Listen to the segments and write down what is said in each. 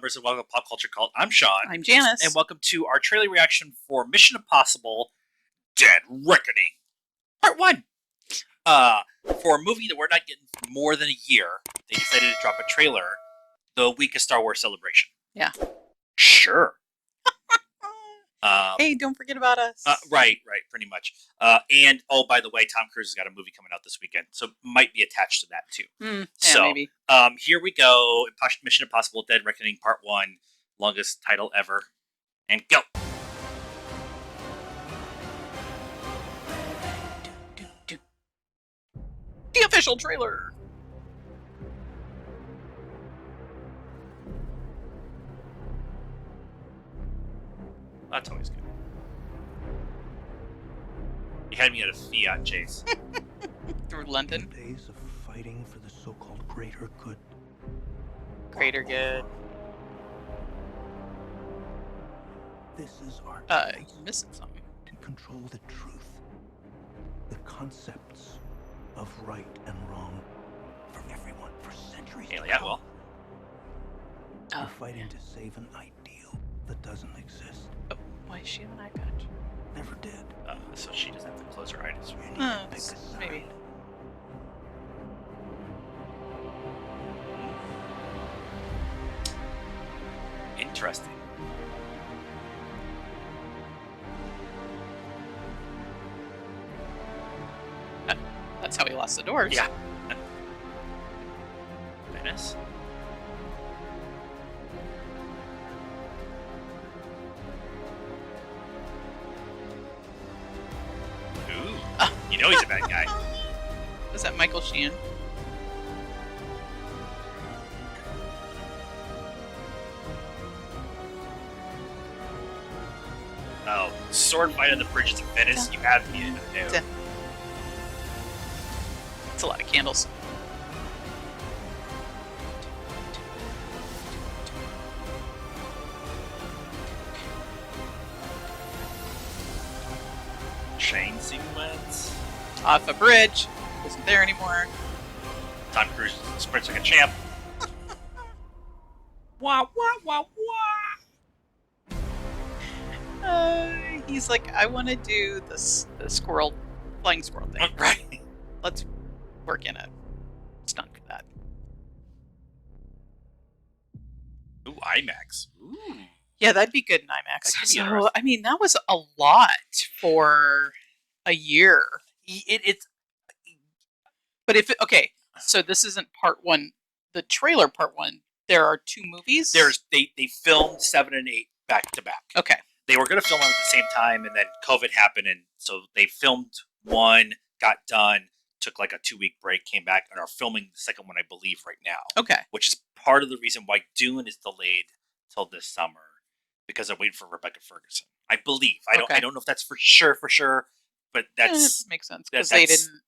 Numbers and welcome to Pop Culture Cult. I'm Sean. I'm Janice. And welcome to our trailer reaction for Mission Impossible Dead Reckoning Part 1. For a movie that we're not getting for more than a year, they decided to drop a trailer the week of Star Wars Celebration. Yeah. Sure. Hey, don't forget about us. Right, pretty much. And, oh, by the way, Tom Cruise has got a movie coming out this weekend, so might be attached to that, too. Yeah, maybe. Here we go. Mission Impossible Dead Reckoning Part 1. Longest title ever. And go! The official trailer! That's always good. You had me at a Fiat chase. Through London. Days of fighting for the so-called greater good. Greater good. This is our You're missing something. to control the truth, the concepts of right and wrong for everyone for centuries. Haley Atwell. We're fighting to save an ideal that doesn't exist. Oh, why is she have an eye patch? Never did. So she doesn't have to close her eyes. You need to pick a side. Maybe. Interesting. That's how he lost the doors. Yeah. Venice. Ooh. You know he's a bad guy. Is that Michael Sheen? Oh, sword fight on the bridges of Venice. You have me. No. It's a lot of candles. Chain sequence. Off a bridge. Isn't there anymore. Tom Cruise sprints like a champ. Wah, wah, wah, wah. He's like, I want to do this the flying squirrel thing. Right. Let's work in a stunt for that. Ooh, IMAX. Ooh. Yeah, that'd be good in That IMAX. could be So, interesting. I mean, that was a lot for a year. It's But okay, so this isn't part one. The trailer part one. There are two movies. they filmed 7 and 8 back to back. Okay. They were going to film them at the same time, and then COVID happened, and so they filmed one, got done, took like a 2-week break, came back, and are filming the second one, I believe, right now. Okay. Which is part of the reason why Dune is delayed till this summer, because they're waiting for Rebecca Ferguson. I believe. I don't know if that's for sure, but that's makes sense because they didn't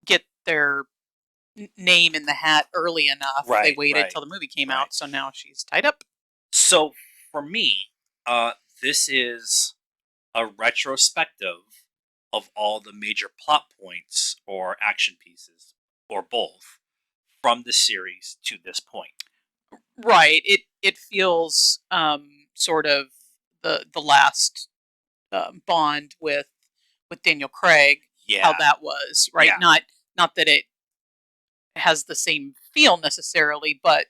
get their name in the hat early enough. Right, They waited right, till the movie came right. out, so now she's tied up. So for me, this is a retrospective of all the major plot points or action pieces, or both, from the series to this point. Right. It feels sort of the last Bond with Daniel Craig. Yeah. How that was, right? Yeah. Not that it has the same feel necessarily, but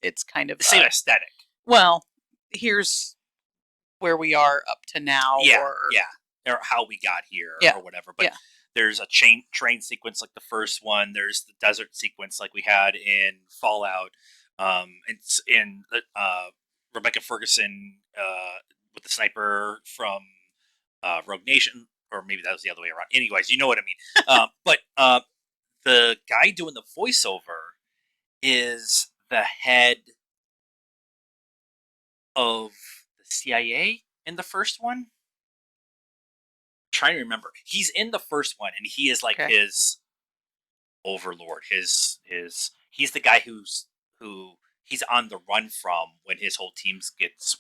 it's kind of The same aesthetic. Well, here's where we are up to now, or how we got here, or whatever. But there's a train sequence like the first one. There's the desert sequence like we had in Fallout. It's in Rebecca Ferguson with the sniper from Rogue Nation, or maybe that was the other way around. Anyways, you know what I mean. But the guy doing the voiceover is the head of the CIA in the first one. I'm trying to remember. He's in the first one, and he is like his overlord. He's the guy who he's on the run from when his whole team gets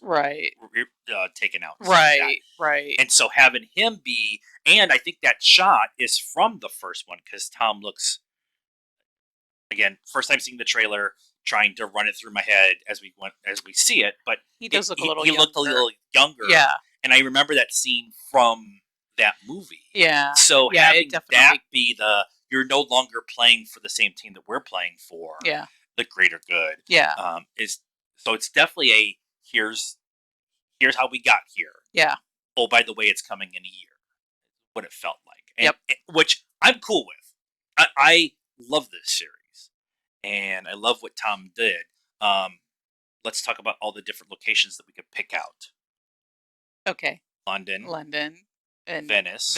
taken out. Right. And so having him be, and I think that shot is from the first one because Tom looks, again, first time seeing the trailer, trying to run it through my head as we see it, but He does look a little he younger. looked a little younger. Yeah. And I remember that scene from that movie. Yeah. So Yeah, having it definitely. that be you're no longer playing for the same team that we're playing for. Yeah. The greater good. Yeah. So it's definitely here's how we got here. Yeah. Oh, by the way, it's coming in a year. What it felt like. Yep. Which I'm cool with. I love this series, and I love what Tom did. Let's talk about all the different locations that we could pick out. Okay. London, and Venice,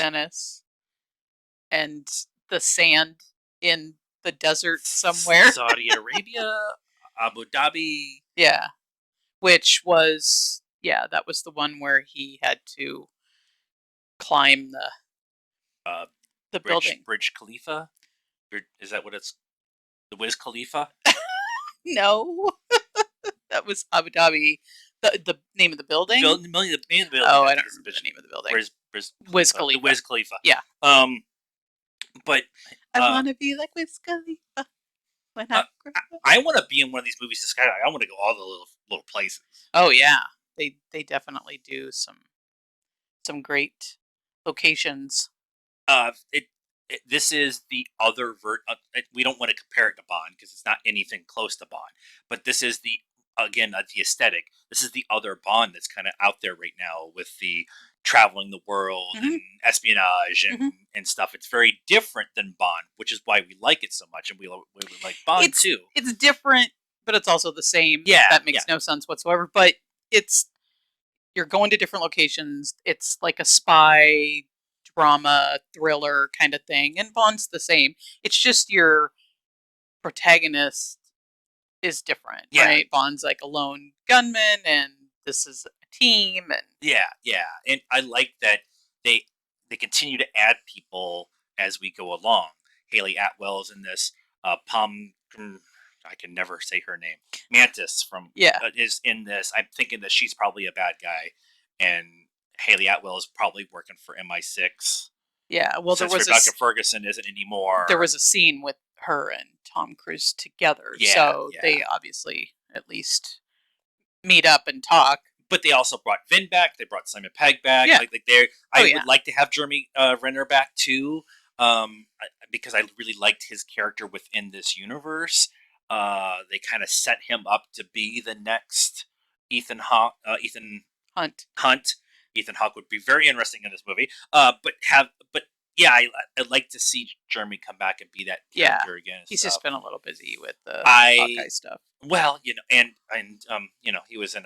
and the sand in the desert somewhere. Saudi Arabia, Abu Dhabi. Yeah, which was that was the one where he had to climb the building. Burj Khalifa. Is that what it's? The Wiz Khalifa? No, that was Abu Dhabi. The name of the building. The name of the building. Oh, I don't remember the name of the building. Wiz Khalifa. The Wiz Khalifa. Yeah. But I want to be like Wiz Khalifa when I want to be in one of these movies. I want to go all the little places. Oh yeah, they definitely do some great locations. This is the other we don't want to compare it to Bond because it's not anything close to Bond. But this is the aesthetic. This is the other Bond that's kind of out there right now with the traveling the world and espionage and stuff. It's very different than Bond, which is why we like it so much, and we like Bond too. It's different, but it's also the same. Yeah, that makes no sense whatsoever. But you're going to different locations. It's like a spy drama thriller kind of thing, and Bond's the same. It's just your protagonist is different, right? Bond's like a lone gunman, and this is a team, and and I like that they continue to add people as we go along. Haley Atwell's in this. I can never say her name. Mantis is in this. I'm thinking that she's probably a bad guy, and Haley Atwell is probably working for MI6. Yeah, well, since Rebecca Ferguson isn't anymore. There was a scene with her and Tom Cruise together, so they obviously at least meet up and talk. But they also brought Vin back. They brought Simon Pegg back. Yeah. I would like to have Jeremy Renner back too, because I really liked his character within this universe. They kind of set him up to be the next Ethan Hunt. Ethan Hawke would be very interesting in this movie. I'd like to see Jeremy come back and be that character again. He's just been a little busy with the Hawkeye stuff. Well, and he was in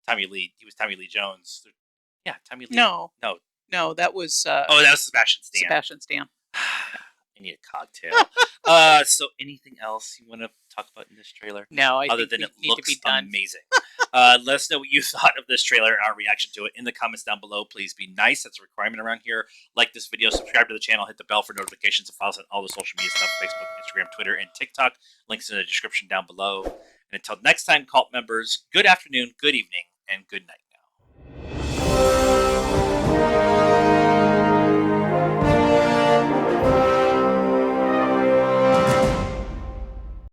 Tommy Lee. He was Tommy Lee Jones. Yeah, Tommy Lee. No, that was. That was Sebastian Stan. Sebastian Stan. I need a cocktail. So anything else you want to talk about in this trailer? No, other than it looks amazing. Let us know what you thought of this trailer and our reaction to it in the comments down below. Please be nice. That's a requirement around here. Like this video, subscribe to the channel, hit the bell for notifications, and follow us on all the social media stuff: Facebook, Instagram, Twitter, and TikTok. Links in the description down below. And until next time, cult members, good afternoon, good evening, and good night.